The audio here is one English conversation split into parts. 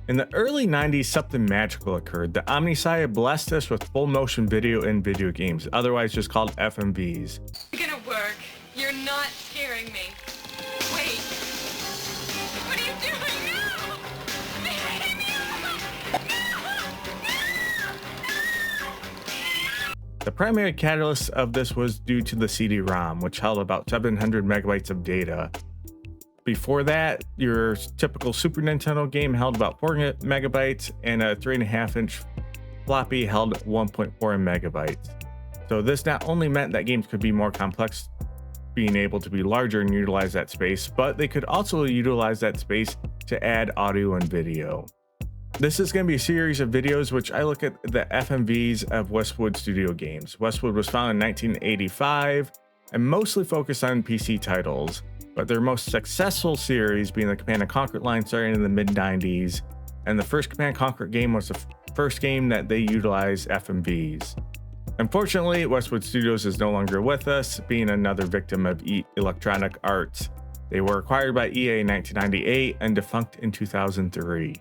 In the early 90s, something magical occurred. The Omnisci blessed us with full motion video in video games, otherwise just called FMVs. It's gonna work. You're not scaring me. Wait. What are you doing now? The primary catalyst of this was due to the CD-ROM, which held about 700 megabytes of data. Before that, your typical Super Nintendo game held about 4 megabytes, and a 3.5-inch floppy held 1.4 megabytes. So this not only meant that games could be more complex, being able to be larger and utilize that space, but they could also utilize that space to add audio and video. This is going to be a series of videos which I look at the FMVs of WestWood Studio games. WestWood was founded in 1985 and mostly focused on PC titles, but their most successful series being the Command & Conquer line starting in the mid-90s, and the first Command & Conquer game was the first game that they utilized FMVs. Unfortunately, Westwood Studios is no longer with us, being another victim of Electronic Arts. They were acquired by EA in 1998 and defunct in 2003.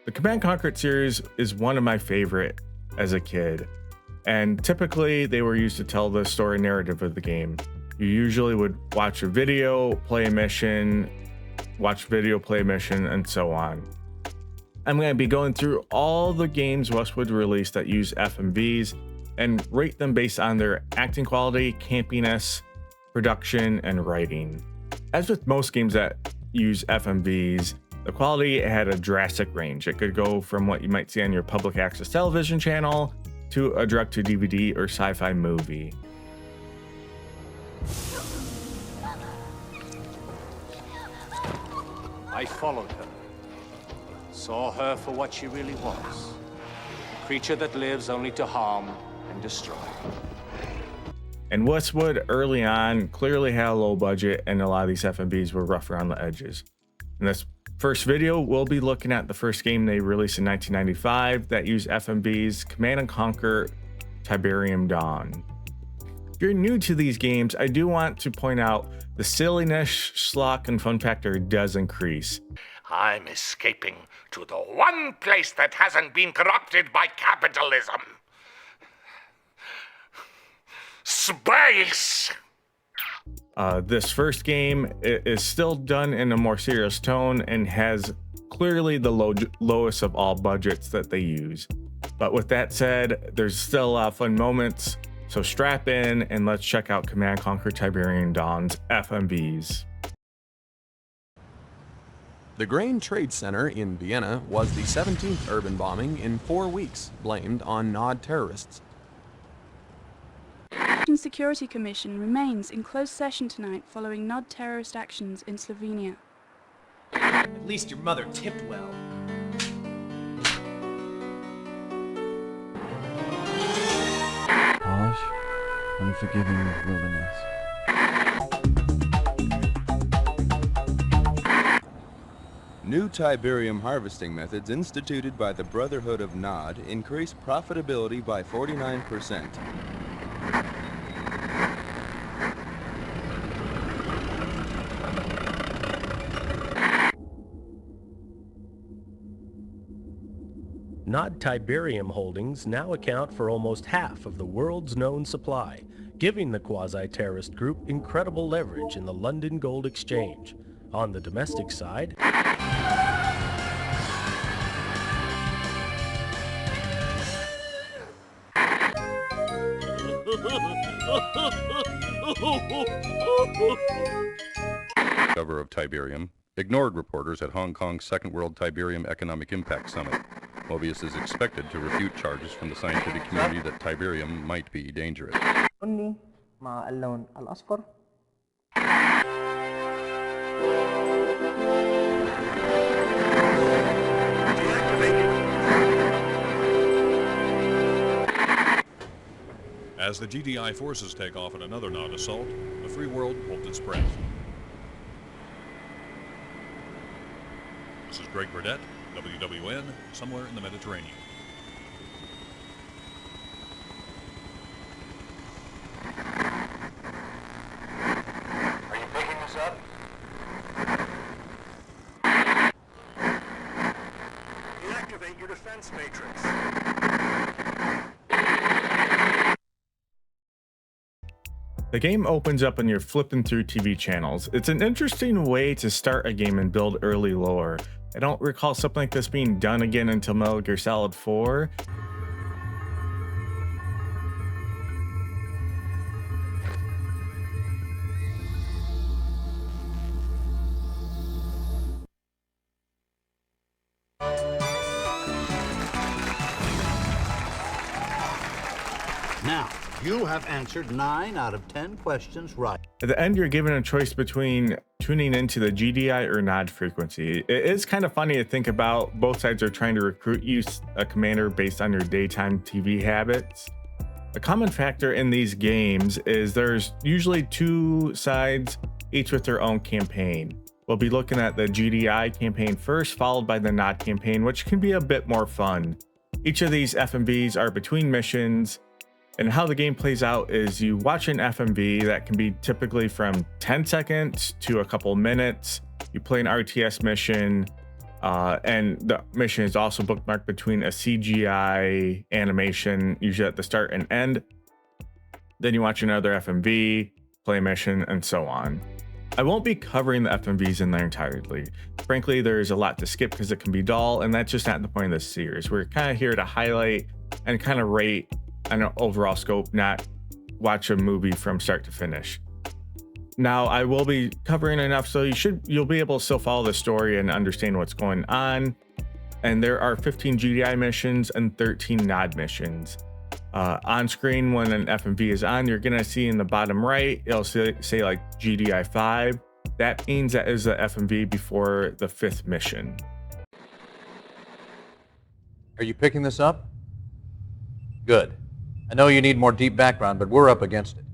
The Command & Conquer series is one of my favorite as a kid, and typically they were used to tell the story narrative of the game. You usually would watch a video, play a mission, watch video, play a mission, and so on. I'm going to be going through all the games Westwood released that use FMVs and rate them based on their acting quality, campiness, production, and writing. As with most games that use FMVs, the quality had a drastic range. It could go from what you might see on your public access television channel to a direct-to-DVD or sci-fi movie. I followed her, saw her for what she really was, a creature that lives only to harm and destroy. And Westwood early on clearly had a low budget, and a lot of these FMVs were rough around the edges. In this first video, we'll be looking at the first game they released in 1995 that used FMVs, Command & Conquer Tiberian Dawn. If you're new to these games, I do want to point out the silliness, schlock, and fun factor does increase. I'm escaping to the one place that hasn't been corrupted by capitalism. Space! This first game is still done in a more serious tone and has clearly the lowest of all budgets that they use. But with that said, there's still a lot of fun moments, so strap in and let's check out Command & Conquer Tiberian Dawn's FMVs. The Grain Trade Center in Vienna was the 17th urban bombing in 4 weeks, blamed on Nod terrorists. The Security Commission remains in closed session tonight following Nod terrorist actions in Slovenia. At least your mother tipped well. Harsh, unforgiving wilderness. New Tiberium harvesting methods instituted by the Brotherhood of Nod increase profitability by 49%. Nod Tiberium holdings now account for almost half of the world's known supply, giving the quasi-terrorist group incredible leverage in the London Gold Exchange. On the domestic side, Cover of Tiberium ignored reporters at Hong Kong's Second World Tiberium Economic Impact Summit. Mobius is expected to refute charges from the scientific community that Tiberium might be dangerous. As the GDI forces take off in another Nod assault, the free world holds its breath. This is Greg Burdett, WWN, somewhere in the Mediterranean. Are you picking this up? Activate your defense matrix. The game opens up and you're flipping through TV channels. It's an interesting way to start a game and build early lore. I don't recall something like this being done again until Metal Gear Solid 4. Now, you have answered 9 out of 10 questions right. At the end, you're given a choice between tuning into the GDI or nod frequency. It is kind of funny to think about. Both sides are trying to recruit you, a commander, based on your daytime TV habits. A common factor in these games is there's usually 2 sides, each with their own campaign. We'll be looking at the GDI campaign first, followed by the nod campaign, which can be a bit more fun. Each of these FMVs are between missions, and how the game plays out is you watch an FMV that can be typically from 10 seconds to a couple minutes. You play an RTS mission, and the mission is also bookmarked between a CGI animation, usually at the start and end. Then you watch another FMV, play a mission, and so on. I won't be covering the FMVs in their entirety. Frankly, there's a lot to skip because it can be dull, and that's just not the point of this series. We're kind of here to highlight and kind of rate on an overall scope, not watch a movie from start to finish. Now, I will be covering enough so you'll be able to still follow the story and understand what's going on. And there are 15 GDI missions and 13 nod missions. On screen, when an FMV is on, you're gonna see in the bottom right, it'll say like GDI 5. That means that is the FMV before the 5th mission. Are you picking this up? Good. I know you need more deep background, but we're up against it.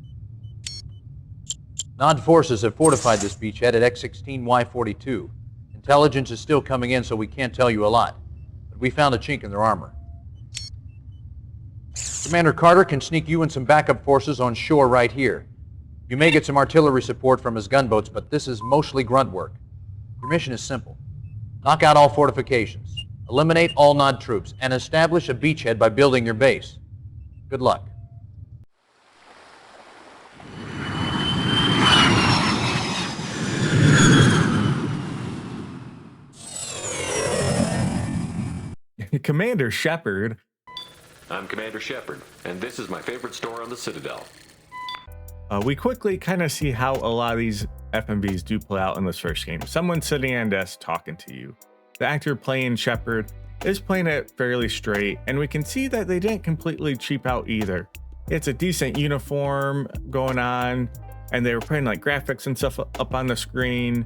Nod forces have fortified this beachhead at X-16Y42. Intelligence is still coming in, so we can't tell you a lot. But we found a chink in their armor. Commander Carter can sneak you and some backup forces on shore right here. You may get some artillery support from his gunboats, but this is mostly grunt work. Your mission is simple. Knock out all fortifications, eliminate all Nod troops, and establish a beachhead by building your base. Good luck. Commander Shepard. I'm Commander Shepard, and this is my favorite store on the Citadel. We quickly kind of see how a lot of these FMVs do play out in this first game. Someone sitting at a desk talking to you. The actor playing Shepard is playing it fairly straight, and we can see that they didn't completely cheap out either. It's a decent uniform going on, and they were putting like graphics and stuff up on the screen.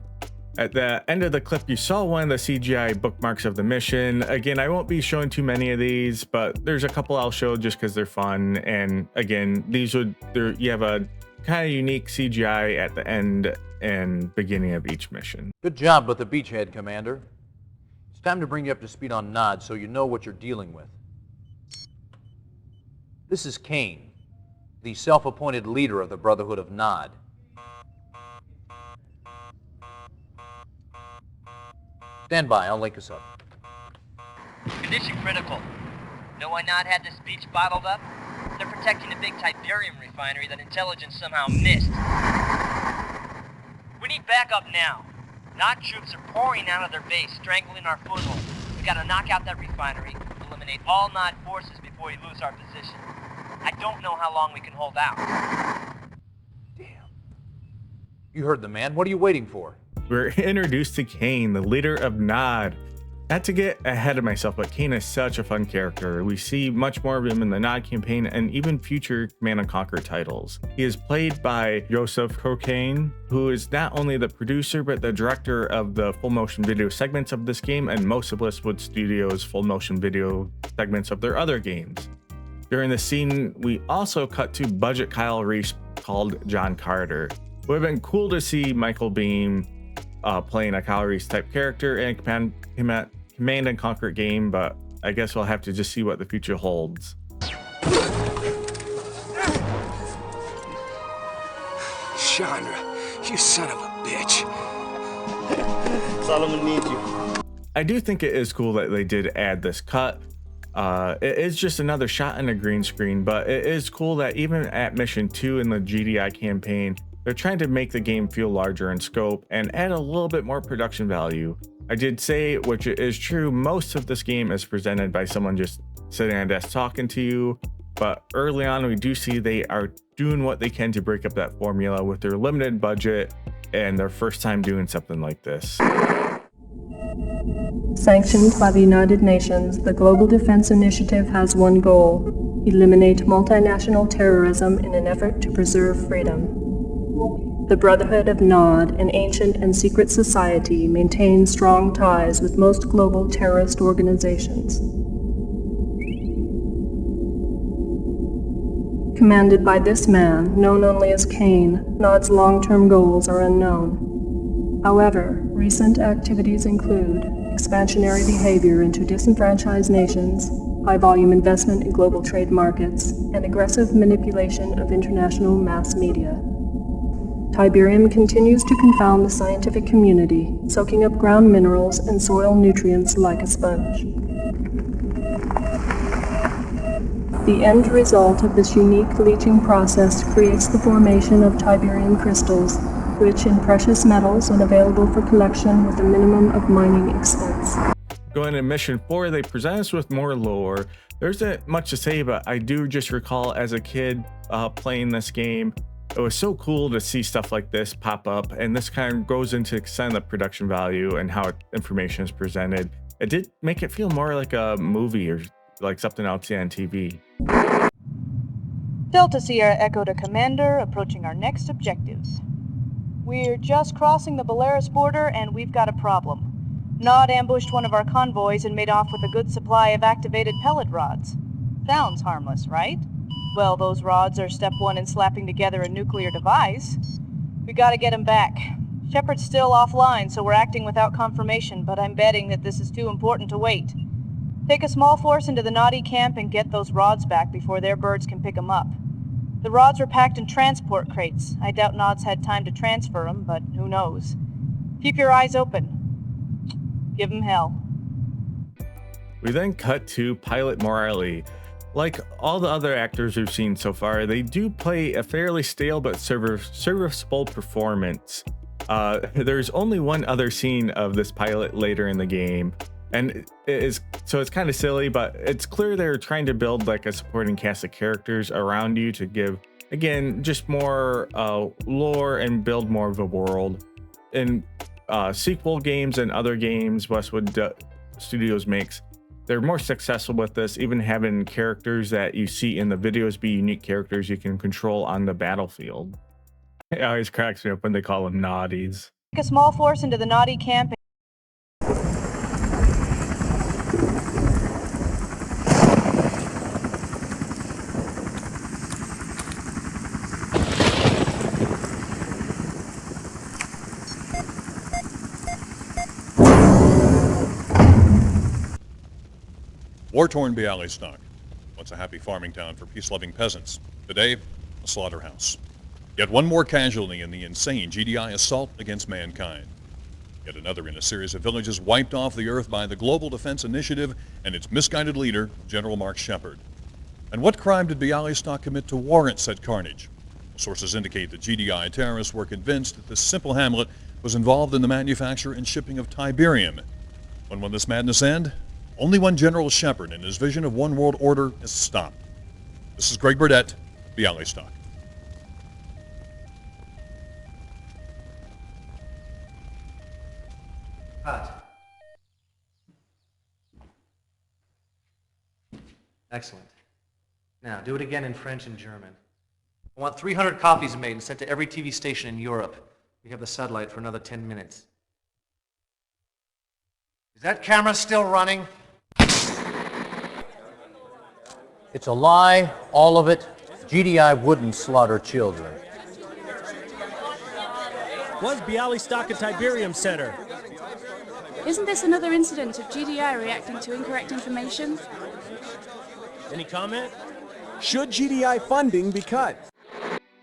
At the end of the clip, you saw one of the CGI bookmarks of the mission. Again, I won't be showing too many of these, but there's a couple I'll show just because they're fun. And again, you have a kind of unique CGI at the end and beginning of each mission. Good job with the beachhead, Commander. It's time to bring you up to speed on Nod so you know what you're dealing with. This is Kane, the self-appointed leader of the Brotherhood of Nod. Stand by, I'll link us up. Condition critical. Know why Nod had this beach bottled up? They're protecting a big Tiberian refinery that intelligence somehow missed. We need backup now. Nod troops are pouring out of their base, strangling our foothold. We gotta knock out that refinery, eliminate all Nod forces before we lose our position. I don't know how long we can hold out. Damn. You heard the man. What are you waiting for? We're introduced to Kane, the leader of Nod. Not to get ahead of myself, but Kane is such a fun character. We see much more of him in the Nod campaign and even future Command & Conquer titles. He is played by Joseph Cocaine, who is not only the producer, but the director of the full motion video segments of this game and most of WestWood Studios' full motion video segments of their other games. During the scene, we also cut to Budget Kyle Reese called John Carter. It would have been cool to see Michael Beam playing a Kyle Reese type character in a Command & Conquer game, but I guess we'll have to just see what the future holds. Chandra, you son of a bitch. Solomon needs you. I do think it is cool that they did add this cut. It is just another shot in a green screen, but it is cool that even at mission 2 in the GDI campaign, they're trying to make the game feel larger in scope and add a little bit more production value. I did say, which is true, most of this game is presented by someone just sitting at a desk talking to you, but early on we do see they are doing what they can to break up that formula with their limited budget and their first time doing something like this. Sanctioned by the United Nations, the Global Defense Initiative has one goal: eliminate multinational terrorism in an effort to preserve freedom. The Brotherhood of Nod, an ancient and secret society, maintains strong ties with most global terrorist organizations. Commanded by this man, known only as Kane, Nod's long-term goals are unknown. However, recent activities include expansionary behavior into disenfranchised nations, high-volume investment in global trade markets, and aggressive manipulation of international mass media. Tiberium continues to confound the scientific community, soaking up ground minerals and soil nutrients like a sponge. The end result of this unique leaching process creates the formation of Tiberian crystals, rich in precious metals and available for collection with a minimum of mining expense. Going to mission 4, they present us with more lore. There isn't much to say, but I do just recall as a kid playing this game, it was so cool to see stuff like this pop up, and this kind of goes into extend the production value and how information is presented. It did make it feel more like a movie or like something I'll see on TV. Delta Sierra Echo to Commander, approaching our next objective. We're just crossing the Belarus border and we've got a problem. Nod ambushed one of our convoys and made off with a good supply of activated pellet rods. Sounds harmless, right? Well, those rods are step 1 in slapping together a nuclear device. We gotta get him back. Shepard's still offline, so we're acting without confirmation, but I'm betting that this is too important to wait. Take a small force into the Noddy camp and get those rods back before their birds can pick them up. The rods were packed in transport crates. I doubt Nod's had time to transfer them, but who knows. Keep your eyes open. Give him hell. We then cut to Pilot Morelli. Like all the other actors we've seen so far, they do play a fairly stale but serviceable performance. There's only one other scene of this pilot later in the game, and it's kind of silly, but it's clear they're trying to build like a supporting cast of characters around you to give, again, just more lore and build more of a world. In sequel games and other games WestWood Studios makes, they're more successful with this, even having characters that you see in the videos be unique characters you can control on the battlefield. It always cracks me up when they call them Noddies. Take a small force into the Noddy camp. War-torn Bialystok, once a happy farming town for peace-loving peasants. Today, a slaughterhouse. Yet one more casualty in the insane GDI assault against mankind. Yet another in a series of villages wiped off the earth by the Global Defense Initiative and its misguided leader, General Mark Shepard. And what crime did Bialystok commit to warrant said carnage? Sources indicate that GDI terrorists were convinced that this simple hamlet was involved in the manufacture and shipping of Tiberium. When will this madness end? Only when General Shepard and his vision of one world order is stopped. This is Greg Burdett, Bialystok. Cut. Excellent. Now, do it again in French and German. I want 300 copies made and sent to every TV station in Europe. We have the satellite for another 10 minutes. Is that camera still running? It's a lie, all of it. GDI wouldn't slaughter children. Was Bialystok a Tiberium center? Isn't this another incident of GDI reacting to incorrect information? Any comment? Should GDI funding be cut?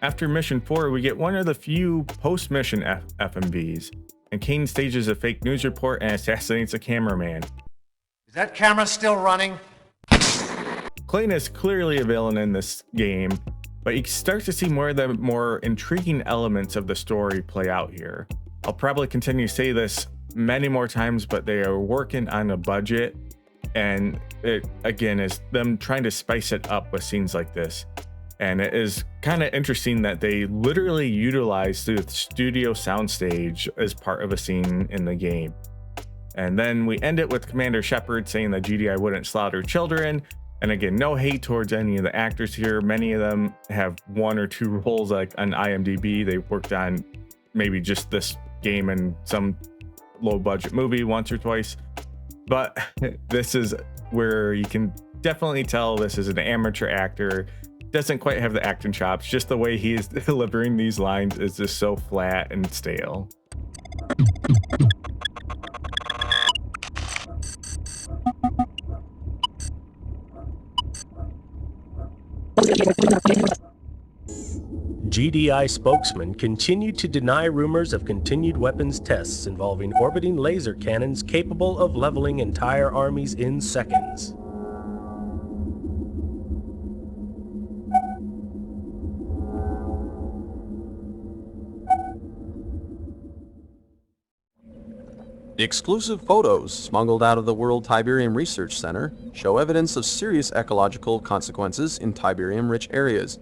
After mission 4, we get one of the few post-mission FMVs, and Kane stages a fake news report and assassinates a cameraman. Is that camera still running? Clayton is clearly a villain in this game, but you start to see more of the more intriguing elements of the story play out here. I'll probably continue to say this many more times, but they are working on a budget, and it again is them trying to spice it up with scenes like this. And it is kind of interesting that they literally utilize the studio soundstage as part of a scene in the game. And then we end it with Commander Shepard saying that GDI wouldn't slaughter children. And again, no hate towards any of the actors here. Many of them have 1 or 2 roles like on IMDb. They worked on maybe just this game and some low budget movie once or twice. But this is where you can definitely tell this is an amateur actor. Doesn't quite have the acting chops. Just the way he is delivering these lines is just so flat and stale. GDI spokesman continued to deny rumors of continued weapons tests involving orbiting laser cannons capable of leveling entire armies in seconds. Exclusive photos smuggled out of the World Tiberium Research Center show evidence of serious ecological consequences in Tiberium-rich areas.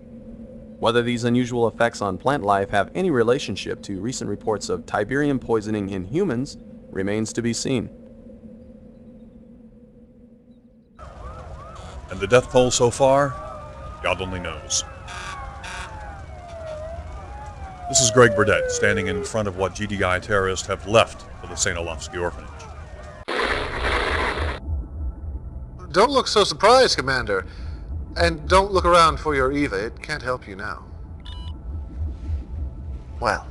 Whether these unusual effects on plant life have any relationship to recent reports of Tiberium poisoning in humans remains to be seen. And the death toll so far? God only knows. This is Greg Burdett, standing in front of what GDI terrorists have left of the St. Olafsky orphanage. Don't look so surprised, Commander. And don't look around for your Eva. It can't help you now. Well,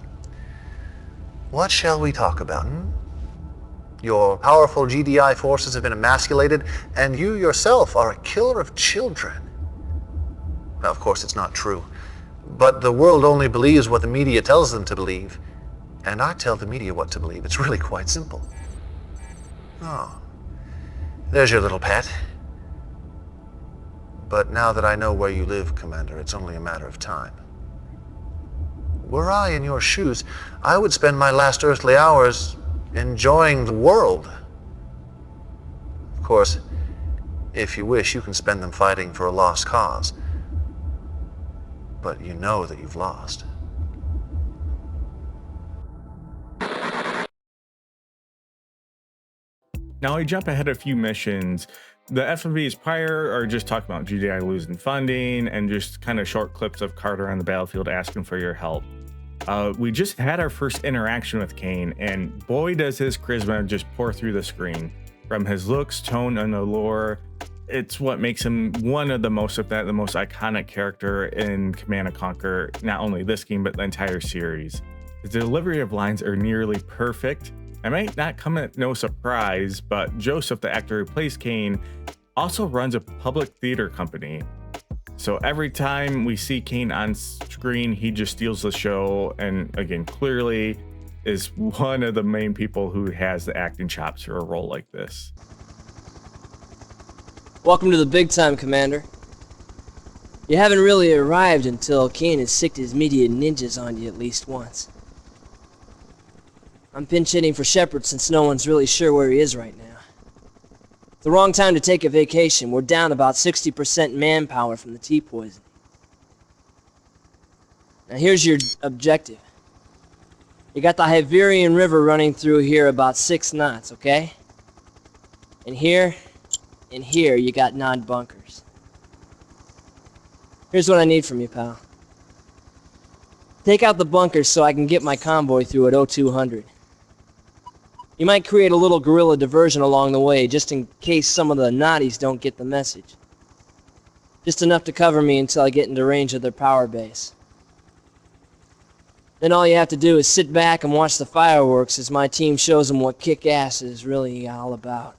what shall we talk about, Your powerful GDI forces have been emasculated, and you yourself are a killer of children. Now, of course, it's not true. But the world only believes what the media tells them to believe. And I tell the media what to believe. It's really quite simple. Oh, there's your little pet. But now that I know where you live, Commander, it's only a matter of time. Were I in your shoes, I would spend my last earthly hours enjoying the world. Of course, if you wish, you can spend them fighting for a lost cause. But you know that you've lost. Now I jump ahead a few missions. The FMVs prior are just talking about GDI losing funding and just kind of short clips of Carter on the battlefield asking for your help. We just had our first interaction with Kane, and boy does his charisma just pour through the screen. From his looks, tone, and allure, it's what makes him one of the most, if not the most iconic character in Command & Conquer, not only this game, but the entire series. The delivery of lines are nearly perfect. I might not come at no surprise, but Joseph, the actor who plays Kane, also runs a public theater company. So every time we see Kane on screen, he just steals the show, and again, clearly is one of the main people who has the acting chops for a role like this. Welcome to the big time, Commander. You haven't really arrived until Kane has sicked his media ninjas on you at least once. I'm pinch hitting for Shepard since no one's really sure where he is right now. It's the wrong time to take a vacation. We're down about 60% manpower from the T-poison. Now here's your objective. You got the Tiberian River running through here about 6 knots, okay? And here you got Nod bunkers. Here's what I need from you, pal. Take out the bunkers so I can get my convoy through at 0200. You might create a little guerrilla diversion along the way, just in case some of the Noddies don't get the message. Just enough to cover me until I get into range of their power base. Then all you have to do is sit back and watch the fireworks as my team shows them what kick-ass is really all about.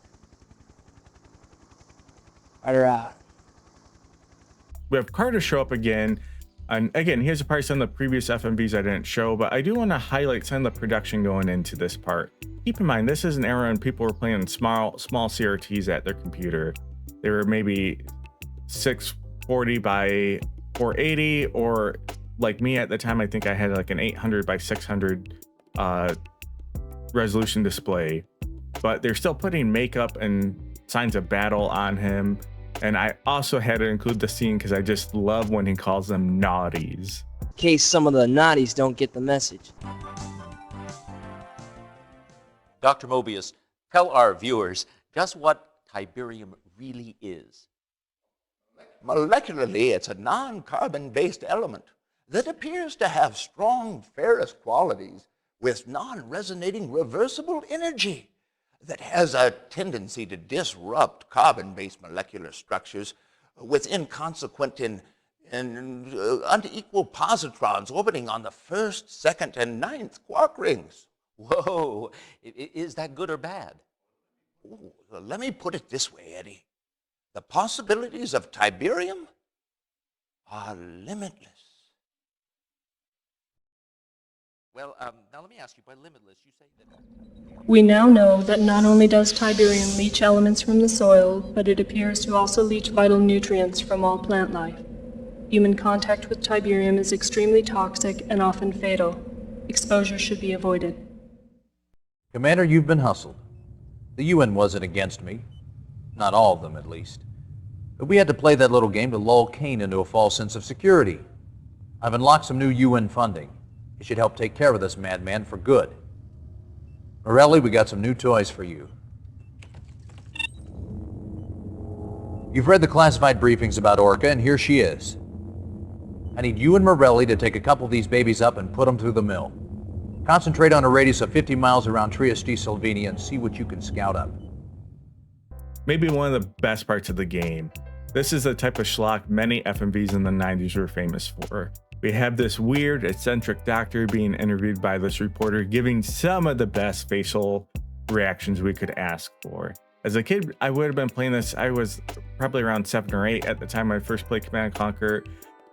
Right her out. We have Carter show up again, And again, here's a price on the previous FMVs I didn't show, but I do want to highlight some of the production going into this part. Keep in mind, this is an era when people were playing small CRTs at their computer. They were maybe 640 by 480, or like me at the time, I think I had like an 800 by 600 resolution display. But they're still putting makeup and signs of battle on him. And I also had to include the scene because I just love when he calls them naughties. In case some of the naughties don't get the message. Dr. Mobius, tell our viewers just what Tiberium really is. Molecularly, it's a non-carbon-based element that appears to have strong ferrous qualities with non-resonating reversible energy that has a tendency to disrupt carbon-based molecular structures with inconsequent and unequal positrons orbiting on the first, second, and ninth quark rings. Whoa, is that good or bad? Ooh, let me put it this way, Eddie. The possibilities of Tiberium are limitless. Well, now let me ask you, by limitless, you say that... We now know that not only does Tiberium leach elements from the soil, but it appears to also leach vital nutrients from all plant life. Human contact with Tiberium is extremely toxic and often fatal. Exposure should be avoided. Commander, you've been hustled. The UN wasn't against me. Not all of them, at least. But we had to play that little game to lull Kane into a false sense of security. I've unlocked some new UN funding. It should help take care of this madman for good. Morelli, we got some new toys for you. You've read the classified briefings about Orca, and here she is. I need you and Morelli to take a couple of these babies up and put them through the mill. Concentrate on a radius of 50 miles around Trieste, Slovenia, and see what you can scout up. Maybe one of the best parts of the game. This is the type of schlock many FMVs in the 90s were famous for. We have this weird, eccentric doctor being interviewed by this reporter, giving some of the best facial reactions we could ask for. As a kid, I would have been playing this. I was probably around 7 or 8 at the time I first played Command & Conquer,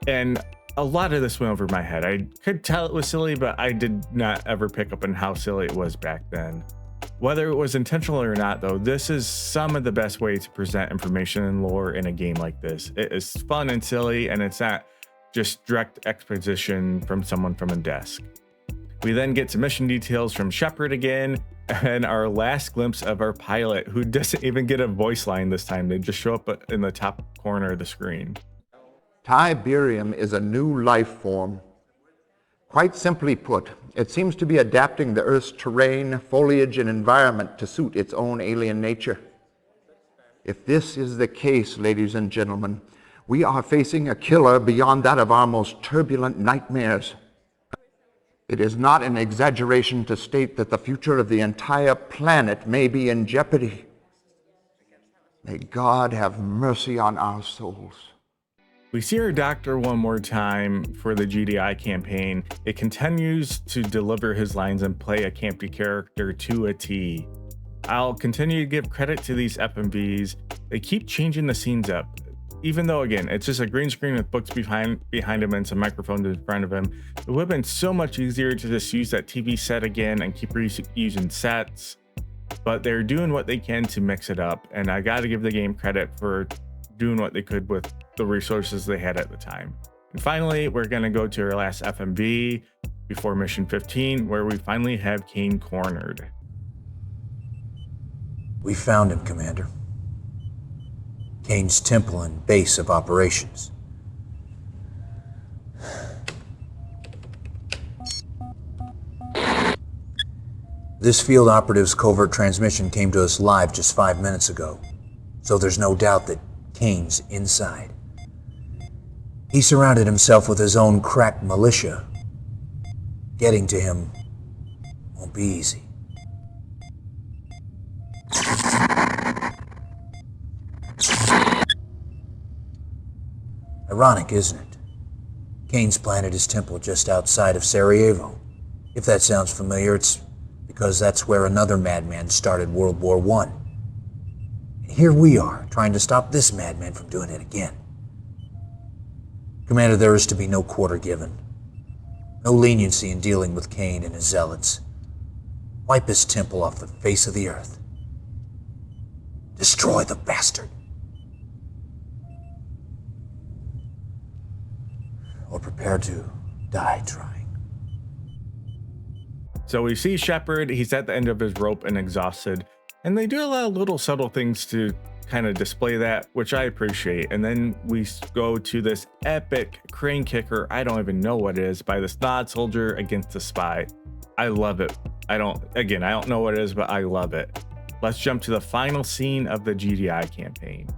and a lot of this went over my head. I could tell it was silly, but I did not ever pick up on how silly it was back then. Whether it was intentional or not, though, this is some of the best way to present information and lore in a game like this. It is fun and silly, and it's not just direct exposition from someone from a desk. We then get some mission details from Shepard again, and our last glimpse of our pilot, who doesn't even get a voice line this time. They just show up in the top corner of the screen. Tiberium is a new life form. Quite simply put, it seems to be adapting the Earth's terrain, foliage, and environment to suit its own alien nature. If this is the case, ladies and gentlemen, we are facing a killer beyond that of our most turbulent nightmares. It is not an exaggeration to state that the future of the entire planet may be in jeopardy. May God have mercy on our souls. We see our doctor one more time for the GDI campaign. It continues to deliver his lines and play a campy character to a T. I'll continue to give credit to these FMVs. They keep changing the scenes up. Even though, again, it's just a green screen with books behind him and some microphones in front of him, it would have been so much easier to just use that TV set again and keep using sets. But they're doing what they can to mix it up, and I gotta give the game credit for doing what they could with the resources they had at the time. And finally, we're gonna go to our last FMV before mission 15, where we finally have Kane cornered. We found him, Commander. Kane's temple and base of operations. This field operative's covert transmission came to us live just 5 minutes ago, so there's no doubt that Kane's inside. He surrounded himself with his own crack militia. Getting to him won't be easy. Ironic, isn't it? Kane's planted his temple just outside of Sarajevo. If that sounds familiar, it's because that's where another madman started World War I. And here we are, trying to stop this madman from doing it again. Commander, there is to be no quarter given. No leniency in dealing with Cain and his zealots. Wipe his temple off the face of the earth. Destroy the bastard. Or prepare to die trying. So we see Shepard, he's at the end of his rope and exhausted, and they do a lot of little subtle things to kind of display that, which I appreciate. And then we go to this epic crane kicker, I don't even know what it is, by this Nod soldier against the spy. I love it. I don't know what it is, but I love it. Let's jump to the final scene of the GDI campaign.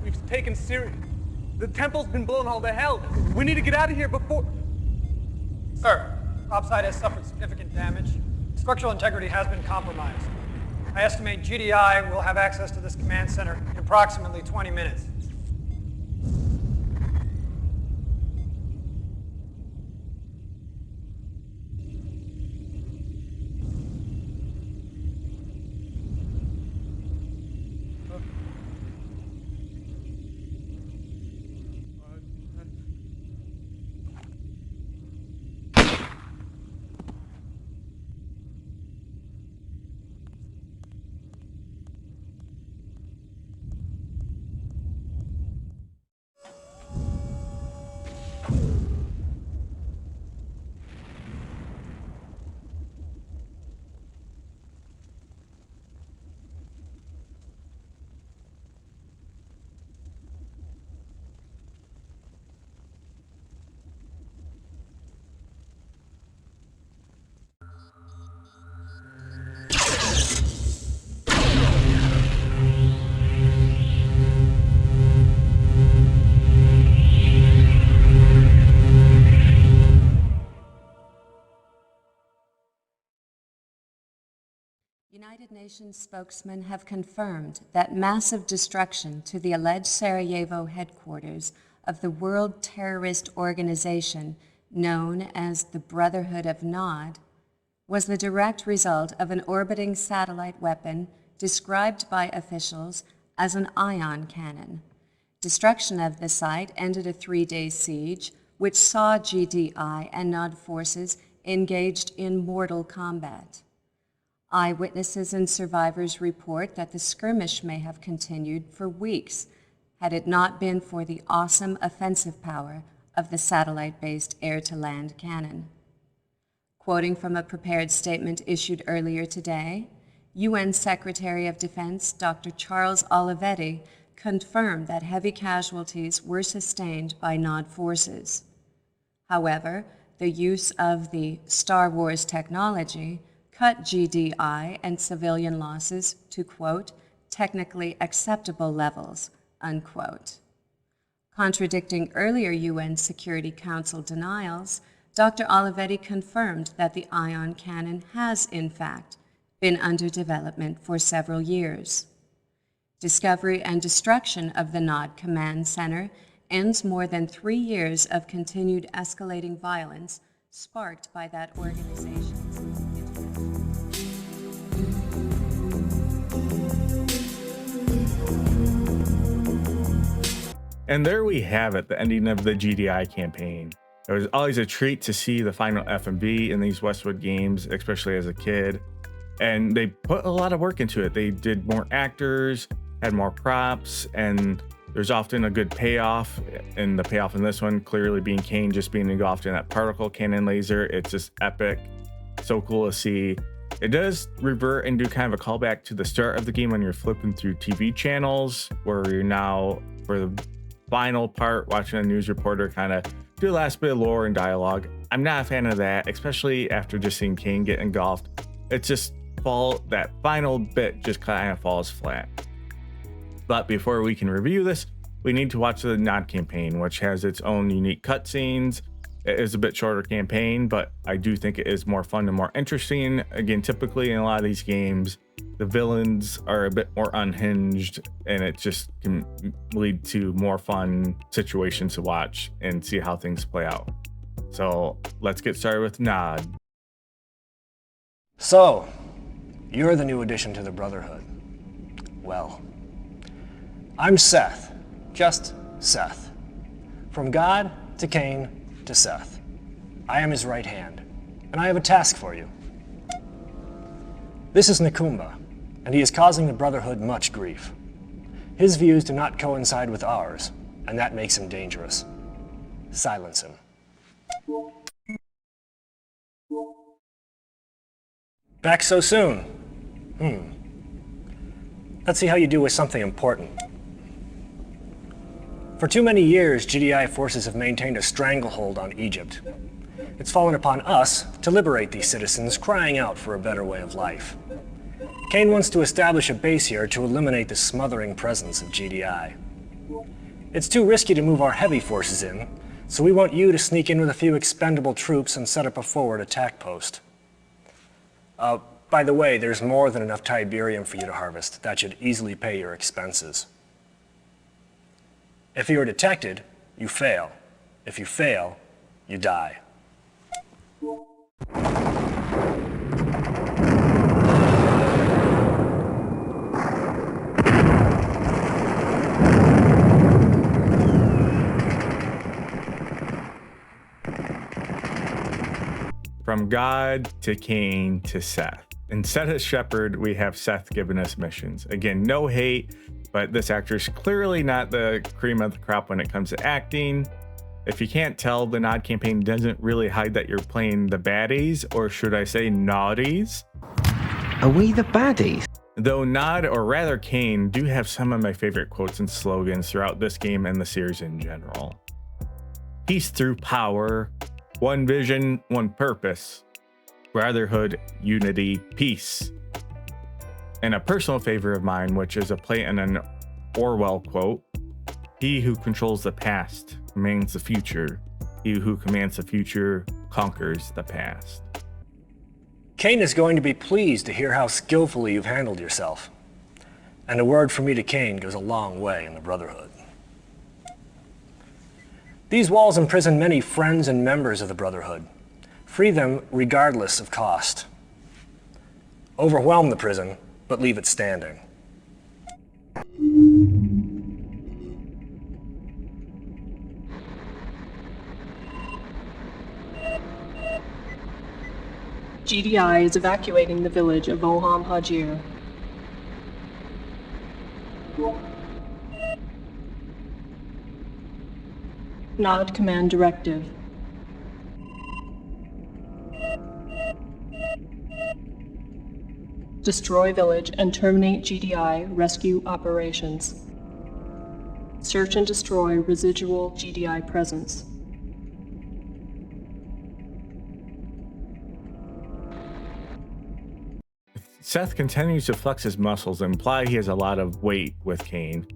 We've taken serious. The temple's been blown all to hell. We need to get out of here before... Sir, topside has suffered significant damage. Structural integrity has been compromised. I estimate GDI will have access to this command center in approximately 20 minutes. United Nations spokesmen have confirmed that massive destruction to the alleged Sarajevo headquarters of the world terrorist organization known as the Brotherhood of Nod was the direct result of an orbiting satellite weapon described by officials as an ion cannon. Destruction of the site ended a 3-day siege, which saw GDI and Nod forces engaged in mortal combat. Eyewitnesses and survivors report that the skirmish may have continued for weeks had it not been for the awesome offensive power of the satellite-based air-to-land cannon. Quoting from a prepared statement issued earlier today, UN Secretary of Defense Dr. Charles Olivetti confirmed that heavy casualties were sustained by Nod forces. However, the use of the Star Wars technology cut GDI and civilian losses to, quote, technically acceptable levels, unquote. Contradicting earlier UN Security Council denials, Dr. Olivetti confirmed that the ion cannon has, in fact, been under development for several years. Discovery and destruction of the Nod Command Center ends more than 3 years of continued escalating violence sparked by that organization's And there we have it, the ending of the GDI campaign. It was always a treat to see the final FMV in these Westwood games, especially as a kid. And they put a lot of work into it. They did more actors, had more props, and there's often a good payoff. And the payoff in this one clearly being Cain just being engulfed in that particle cannon laser. It's just epic. So cool to see. It does revert and do kind of a callback to the start of the game when you're flipping through TV channels, where you're now, for the final part, watching a news reporter kind of do the last bit of lore and dialogue. I'm not a fan of that, especially after just seeing Cain get engulfed. It's just that final bit just kind of falls flat. But before we can review this, we need to watch the Nod campaign, which has its own unique cutscenes, It is a bit shorter campaign, but I do think it is more fun and more interesting. Again, typically in a lot of these games, the villains are a bit more unhinged, and it just can lead to more fun situations to watch and see how things play out. So let's get started with Nod. So, you're the new addition to the Brotherhood. Well, I'm Seth, just Seth. From God to Cain to Seth. I am his right hand, and I have a task for you. This is Nakumba, and he is causing the Brotherhood much grief. His views do not coincide with ours, and that makes him dangerous. Silence him. Back so soon? Let's see how you do with something important. For too many years, GDI forces have maintained a stranglehold on Egypt. It's fallen upon us to liberate these citizens crying out for a better way of life. Cain wants to establish a base here to eliminate the smothering presence of GDI. It's too risky to move our heavy forces in, so we want you to sneak in with a few expendable troops and set up a forward attack post. By the way, there's more than enough Tiberium for you to harvest. That should easily pay your expenses. If you are detected, you fail. If you fail, you die. From God to Cain to Seth. Instead of Shepherd, we have Seth giving us missions. Again, no hate, but this actor's clearly not the cream of the crop when it comes to acting. If you can't tell, the Nod campaign doesn't really hide that you're playing the baddies, or should I say naughties? Are we the baddies? Though Nod, or rather Cain, do have some of my favorite quotes and slogans throughout this game and the series in general. Peace through power, one vision, one purpose, brotherhood, unity, peace. And a personal favorite of mine, which is a play in an Orwell quote, he who controls the past commands the future. He who commands the future conquers the past. Cain is going to be pleased to hear how skillfully you've handled yourself. And a word from me to Cain goes a long way in the Brotherhood. These walls imprison many friends and members of the Brotherhood. Free them regardless of cost. Overwhelm the prison, but leave it standing. GDI is evacuating the village of Oham Hajir. Nod command directive. Destroy village and terminate GDI rescue operations. Search and destroy residual GDI presence. Seth continues to flex his muscles and imply he has a lot of weight with Cain.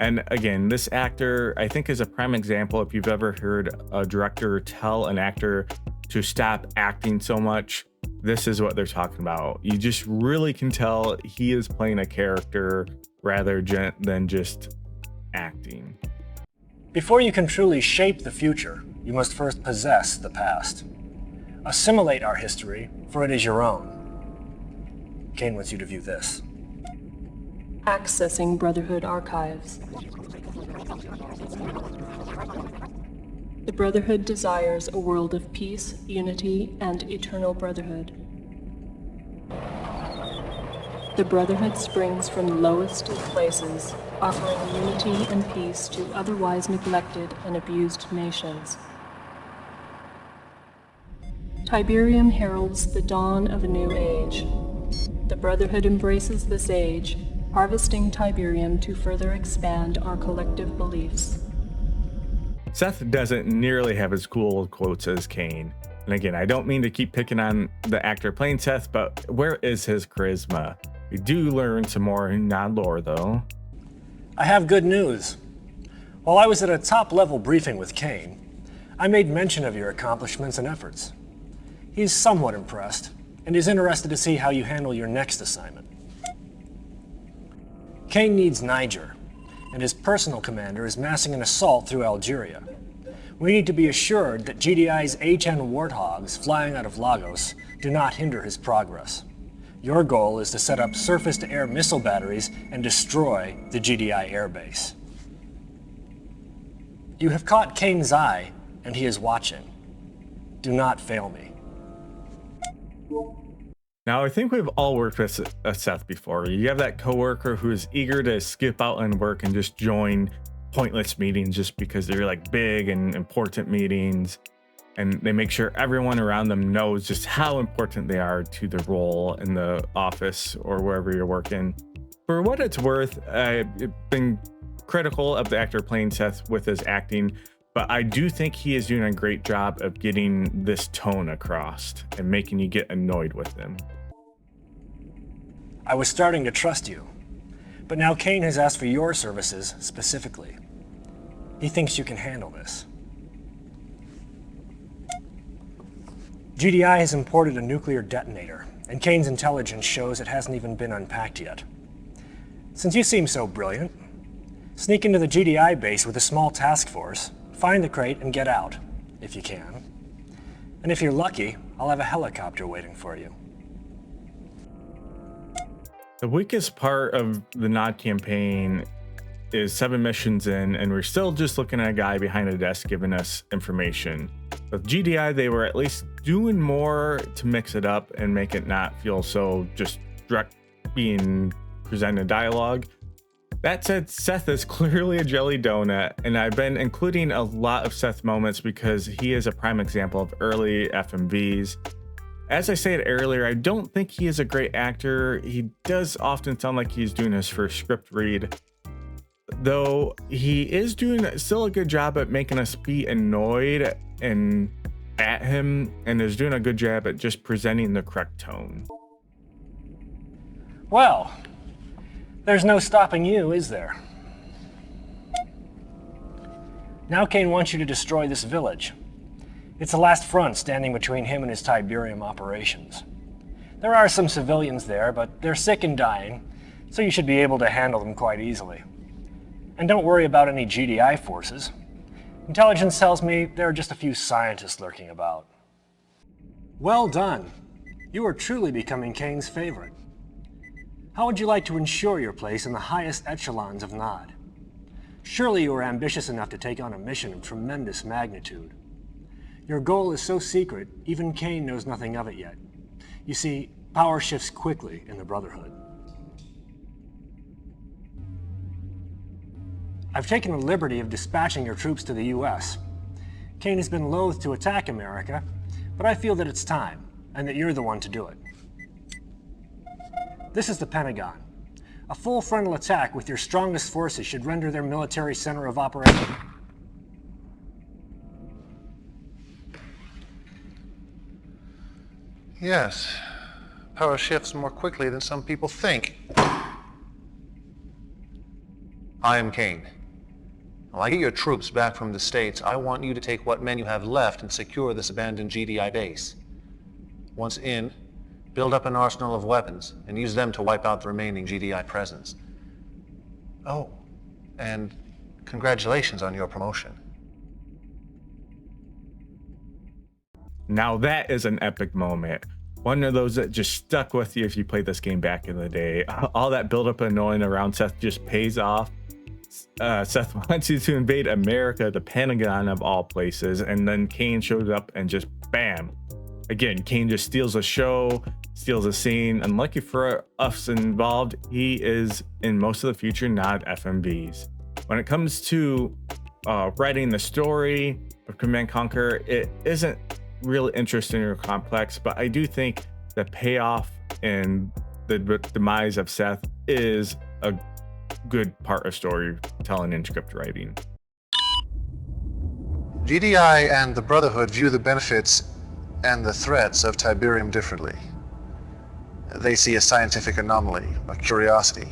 And again, this actor, I think, is a prime example. If you've ever heard a director tell an actor to stop acting so much, this is what they're talking about. You just really can tell he is playing a character rather than just acting. Before you can truly shape the future, you must first possess the past. Assimilate our history, for it is your own. Cain wants you to view this. Accessing Brotherhood archives. The Brotherhood desires a world of peace, unity, and eternal brotherhood. The Brotherhood springs from the lowest of places, offering unity and peace to otherwise neglected and abused nations. Tiberium heralds the dawn of a new age. The Brotherhood embraces this age, harvesting Tiberium to further expand our collective beliefs. Seth doesn't nearly have as cool quotes as Cain. And again, I don't mean to keep picking on the actor playing Seth, but where is his charisma? We do learn some more Nod lore, though. I have good news. While I was at a top-level briefing with Cain, I made mention of your accomplishments and efforts. He's somewhat impressed, and is interested to see how you handle your next assignment. Kane needs Niger, and his personal commander is massing an assault through Algeria. We need to be assured that GDI's A-10 Warthogs flying out of Lagos do not hinder his progress. Your goal is to set up surface-to-air missile batteries and destroy the GDI airbase. You have caught Kane's eye, and he is watching. Do not fail me. Now, I think we've all worked with Seth before. You have that coworker who is eager to skip out on work and just join pointless meetings just because they're like big and important meetings, and they make sure everyone around them knows just how important they are to the role in the office or wherever you're working. For what it's worth, I've been critical of the actor playing Seth with his acting, but I do think he is doing a great job of getting this tone across and making you get annoyed with him. I was starting to trust you, but now Kane has asked for your services specifically. He thinks you can handle this. GDI has imported a nuclear detonator, and Kane's intelligence shows it hasn't even been unpacked yet. Since you seem so brilliant, sneak into the GDI base with a small task force, find the crate, and get out, if you can. And if you're lucky, I'll have a helicopter waiting for you. The weakest part of the Nod campaign is 7 missions in, and we're still just looking at a guy behind a desk giving us information. With GDI, they were at least doing more to mix it up and make it not feel so just direct being presented dialogue. That said, Seth is clearly a jelly donut, and I've been including a lot of Seth moments because he is a prime example of early FMVs. As I said earlier, I don't think he is a great actor. He does often sound like he's doing his first script read, though he is doing still a good job at making us be annoyed and at him, and is doing a good job at just presenting the correct tone. Well, there's no stopping you, is there? Now Kane wants you to destroy this village. It's the last front standing between him and his Tiberium operations. There are some civilians there, but they're sick and dying, so you should be able to handle them quite easily. And don't worry about any GDI forces. Intelligence tells me there are just a few scientists lurking about. Well done. You are truly becoming Kane's favorite. How would you like to ensure your place in the highest echelons of Nod? Surely you are ambitious enough to take on a mission of tremendous magnitude. Your goal is so secret, even Kane knows nothing of it yet. You see, power shifts quickly in the Brotherhood. I've taken the liberty of dispatching your troops to the US. Kane has been loath to attack America, but I feel that it's time, and that you're the one to do it. This is the Pentagon. A full frontal attack with your strongest forces should render their military center of operation. Yes. Power shifts more quickly than some people think. I am Kane. While I get your troops back from the States, I want you to take what men you have left and secure this abandoned GDI base. Once in, build up an arsenal of weapons and use them to wipe out the remaining GDI presence. Oh, and congratulations on your promotion. Now that is an epic moment. One of those that just stuck with you if you played this game back in the day. All that buildup and annoying around Seth just pays off. Seth wants you to invade America, the Pentagon of all places, and then Kane shows up and just bam. Again, Kane just steals a show, steals a scene. Unlucky for us involved, he is in most of the future not FMVs. When it comes to writing the story of Command Conquer, it isn't really interesting or complex, but I do think the payoff and the demise of Seth is a good part of storytelling and script writing. GDI and the Brotherhood view the benefits and the threats of Tiberium differently. They see a scientific anomaly, a curiosity.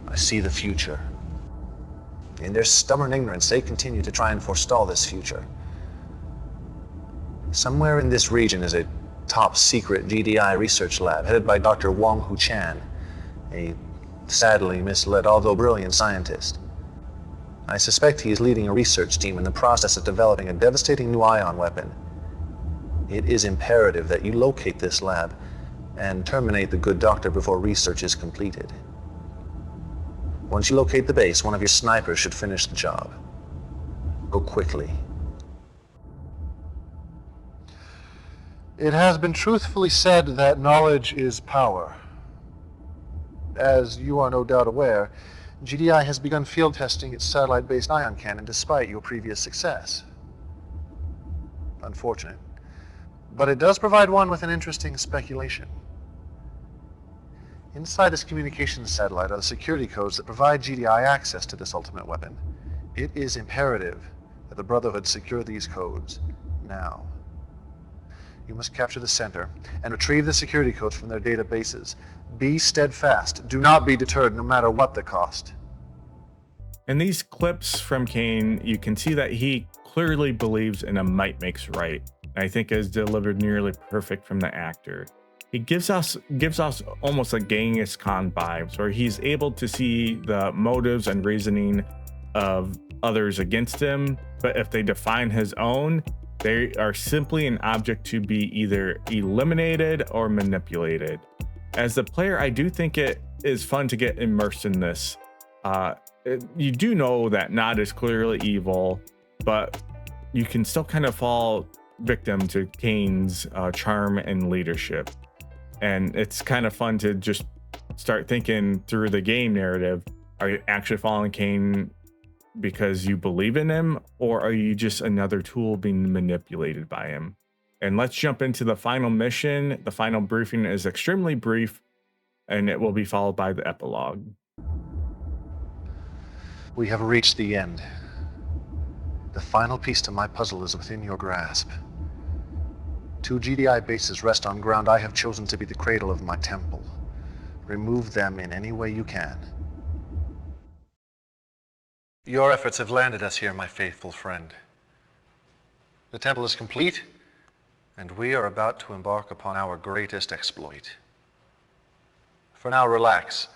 I see the future. In their stubborn ignorance, they continue to try and forestall this future. Somewhere in this region is a top-secret GDI research lab headed by Dr. Wong Hu Chan, a sadly misled, although brilliant scientist. I suspect he is leading a research team in the process of developing a devastating new ion weapon. It is imperative that you locate this lab and terminate the good doctor before research is completed. Once you locate the base, one of your snipers should finish the job. Go quickly. It has been truthfully said that knowledge is power. As you are no doubt aware, GDI has begun field testing its satellite-based ion cannon despite your previous success. Unfortunate. But it does provide one with an interesting speculation. Inside this communications satellite are the security codes that provide GDI access to this ultimate weapon. It is imperative that the Brotherhood secure these codes now. You must capture the center and retrieve the security codes from their databases. Be steadfast. Do not be deterred, no matter what the cost. In these clips from Kane, you can see that he clearly believes in a might makes right. I think is delivered nearly perfect from the actor. He gives us almost a Genghis Khan vibes, where he's able to see the motives and reasoning of others against him, but if they define his own, they are simply an object to be either eliminated or manipulated. As the player, I do think it is fun to get immersed in this. You do know that Nod is clearly evil, but you can still kind of fall victim to Kane's charm and leadership. And it's kind of fun to just start thinking through the game narrative. Are you actually following Kane because you believe in him, or are you just another tool being manipulated by him? And let's jump into the final mission. The final briefing is extremely brief, and it will be followed by the epilogue. We have reached the end. The final piece to my puzzle is within your grasp. 2 GDI bases rest on ground I have chosen to be the cradle of my temple. Remove them in any way you can. Your efforts have landed us here, my faithful friend. The temple is complete, and we are about to embark upon our greatest exploit. For now, relax,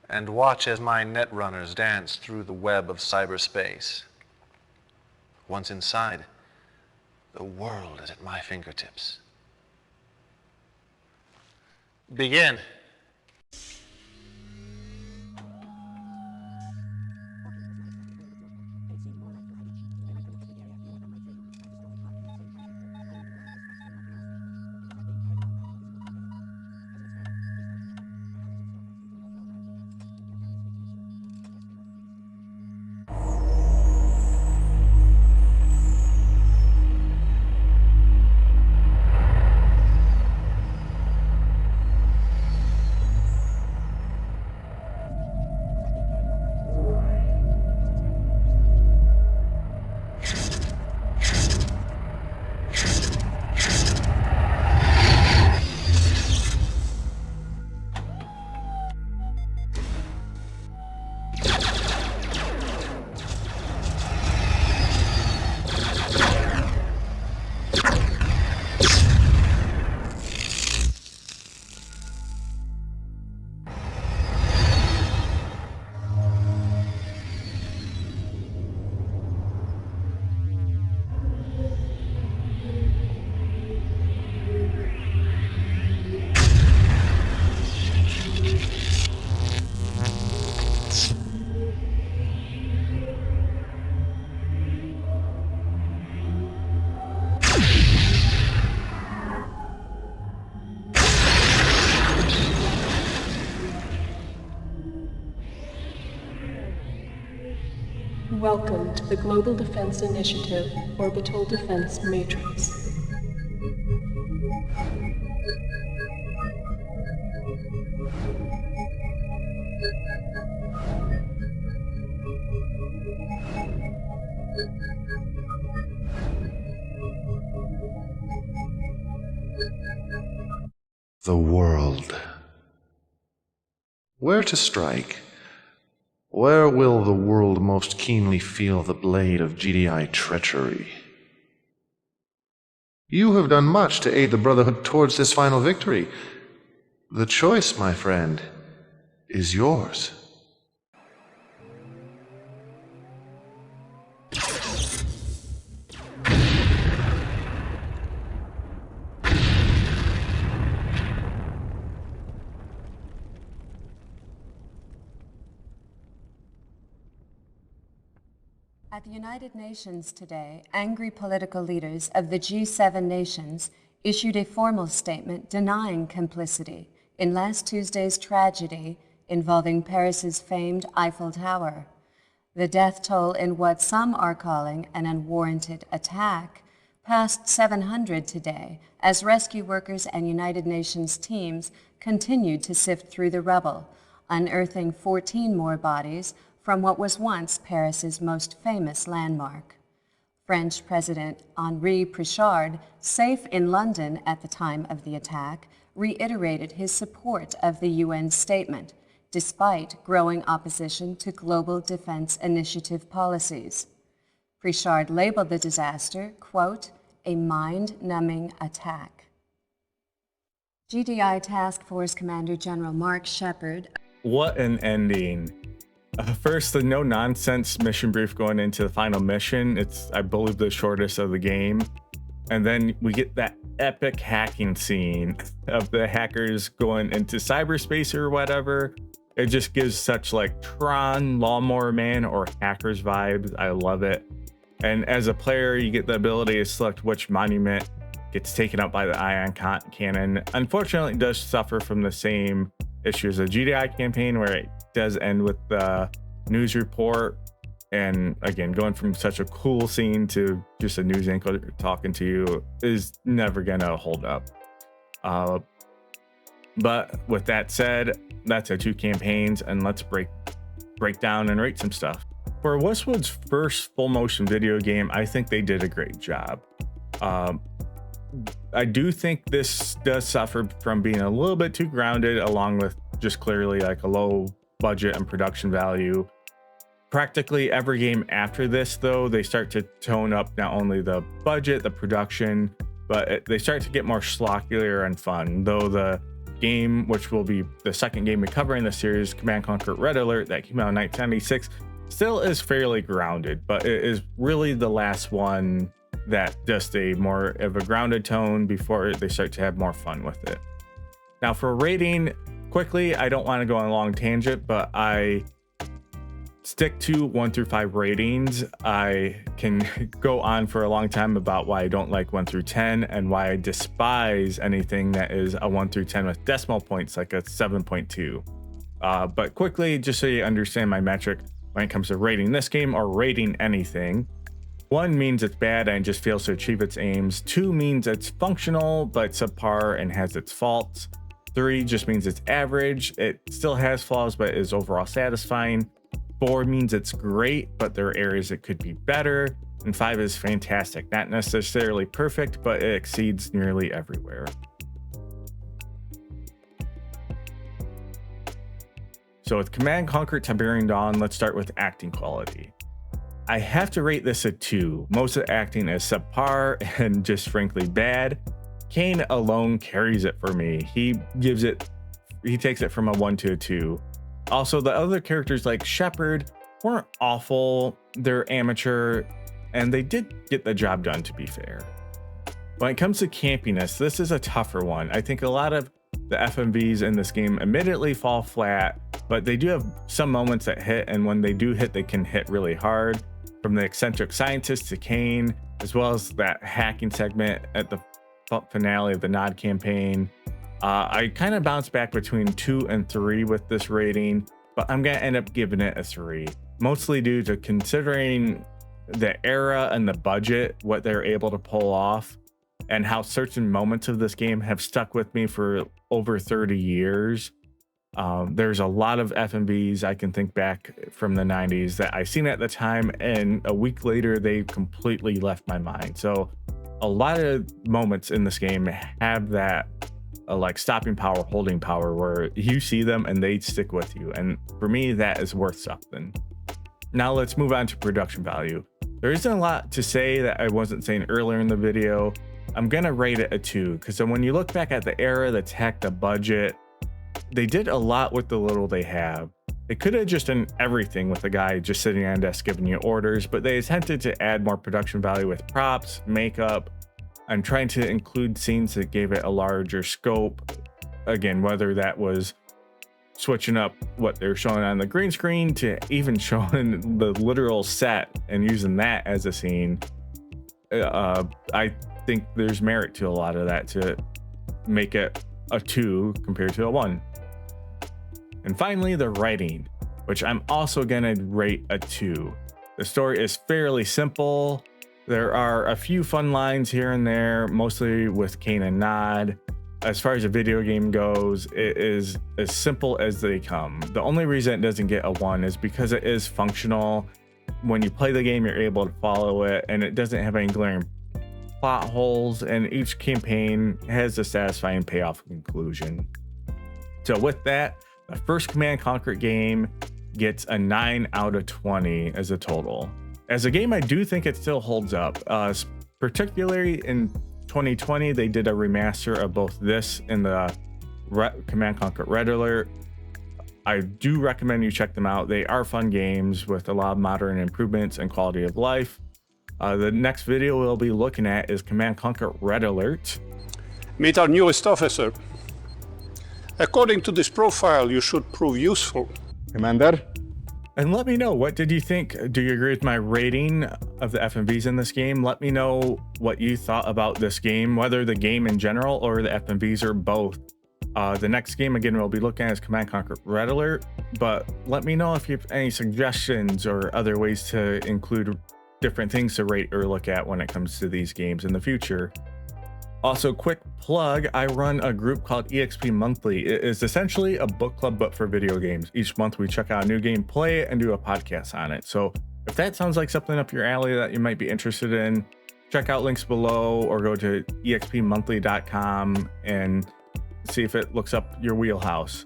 and watch as my netrunners dance through the web of cyberspace. Once inside, the world is at my fingertips. Begin. Welcome to the Global Defense Initiative Orbital Defense Matrix. The world. Where to strike? Where will the world most keenly feel the blade of GDI treachery? You have done much to aid the Brotherhood towards this final victory. The choice, my friend, is yours. At the United Nations today, angry political leaders of the G7 nations issued a formal statement denying complicity in last Tuesday's tragedy involving Paris's famed Eiffel Tower. The death toll in what some are calling an unwarranted attack passed 700 today as rescue workers and United Nations teams continued to sift through the rubble, unearthing 14 more bodies from what was once Paris's most famous landmark. French President Henri Prichard, safe in London at the time of the attack, reiterated his support of the UN statement, despite growing opposition to global defense initiative policies. Prichard labeled the disaster, quote, a mind-numbing attack. GDI Task Force Commander General Mark Shepard. What an ending. First, the no-nonsense mission brief going into the final mission. It's, I believe, the shortest of the game. And then we get that epic hacking scene of the hackers going into cyberspace or whatever. It just gives such like Tron, Lawnmower Man, or Hackers vibes. I love it. And as a player, you get the ability to select which monument gets taken up by the ion cannon. Unfortunately, it does suffer from the same issues as a GDI campaign, where it does end with the news report, and again, going from such a cool scene to just a news anchor talking to you is never gonna hold up. But with that said, that's our 2 campaigns, and let's break down and rate some stuff. For WestWood's first full motion video game, I think they did a great job. I do think this does suffer from being a little bit too grounded, along with just clearly like a low budget and production value. Practically every game after this, though, they start to tone up not only the budget, the production, but they start to get more schlockier and fun. Though the game, which will be the second game we cover in the series, Command & Conquer Red Alert, that came out in 1996, still is fairly grounded, but it is really the last one that just a more of a grounded tone before they start to have more fun with it. Now for rating, quickly, I don't want to go on a long tangent, but I stick to 1 through 5 ratings. I can go on for a long time about why I don't like 1 through 10 and why I despise anything that is a 1 through 10 with decimal points, like a 7.2. But quickly, just so you understand my metric when it comes to rating this game or rating anything. 1 means it's bad and just fails to achieve its aims. 2 means it's functional but subpar and has its faults. 3 just means it's average. It still has flaws but is overall satisfying. 4 means it's great, but there are areas it could be better. And 5 is fantastic. Not necessarily perfect, but it exceeds nearly everywhere. So with Command & Conquer Tiberian Dawn, let's start with acting quality. I have to rate this a 2. Most of the acting is subpar and just frankly bad. Kane alone carries it for me. He takes it from a 1 to a 2. Also, the other characters like Shepard weren't awful. They're amateur, and they did get the job done, to be fair. When it comes to campiness, this is a tougher one. I think a lot of the FMVs in this game admittedly fall flat, but they do have some moments that hit, and when they do hit, they can hit really hard. From the eccentric scientist to Kane, as well as that hacking segment at the finale of the Nod campaign. I kind of bounce back between 2 and 3 with this rating, but I'm going to end up giving it a 3, mostly due to considering the era and the budget, what they're able to pull off, and how certain moments of this game have stuck with me for over 30 years. There's a lot of FMVs I can think back from the 90s that I seen at the time, and a week later they completely left my mind. So a lot of moments in this game have that like stopping power, holding power, where you see them and they stick with you. And for me, that is worth something. Now let's move on to production value. There isn't a lot to say that I wasn't saying earlier in the video. I'm gonna rate it a 2, because when you look back at the era, the tech, the budget, they did a lot with the little they have. They could have just done everything with the guy just sitting on a desk giving you orders, but they attempted to add more production value with props, makeup, and trying to include scenes that gave it a larger scope. Again, whether that was switching up what they're showing on the green screen to even showing the literal set and using that as a scene. I think there's merit to a lot of that to make it a 2 compared to a 1. And finally, the writing, which I'm also gonna rate a 2. The story is fairly simple. There are a few fun lines here and there, mostly with Kane and Nod. As far as a video game goes, it is as simple as they come. The only reason it doesn't get a 1 is because it is functional. When you play the game, you're able to follow it, and it doesn't have any glaring plot holes, and each campaign has a satisfying payoff conclusion. So with that, the first Command & Conquer game gets a 9 out of 20 as a total. As a game, I do think it still holds up, particularly in 2020. They did a remaster of both this and the Command & Conquer Red Alert. I do recommend you check them out. They are fun games with a lot of modern improvements and quality of life. The next video we'll be looking at is Command & Conquer Red Alert. Meet our newest officer. According to this profile, you should prove useful. Commander. And let me know, what did you think? Do you agree with my rating of the FMVs in this game? Let me know what you thought about this game, whether the game in general or the FMVs or both. The next game, again, we'll be looking at is Command & Conquer Red Alert, but let me know if you have any suggestions or other ways to include different things to rate or look at when it comes to these games in the future. Also, quick plug, I run a group called EXP Monthly. It is essentially a book club, but for video games. Each month we check out a new game, play it, and do a podcast on it. So if that sounds like something up your alley that you might be interested in, check out links below or go to expmonthly.com and see if it looks up your wheelhouse.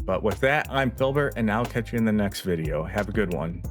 But with that, I'm Filbert, and I'll catch you in the next video. Have a good one.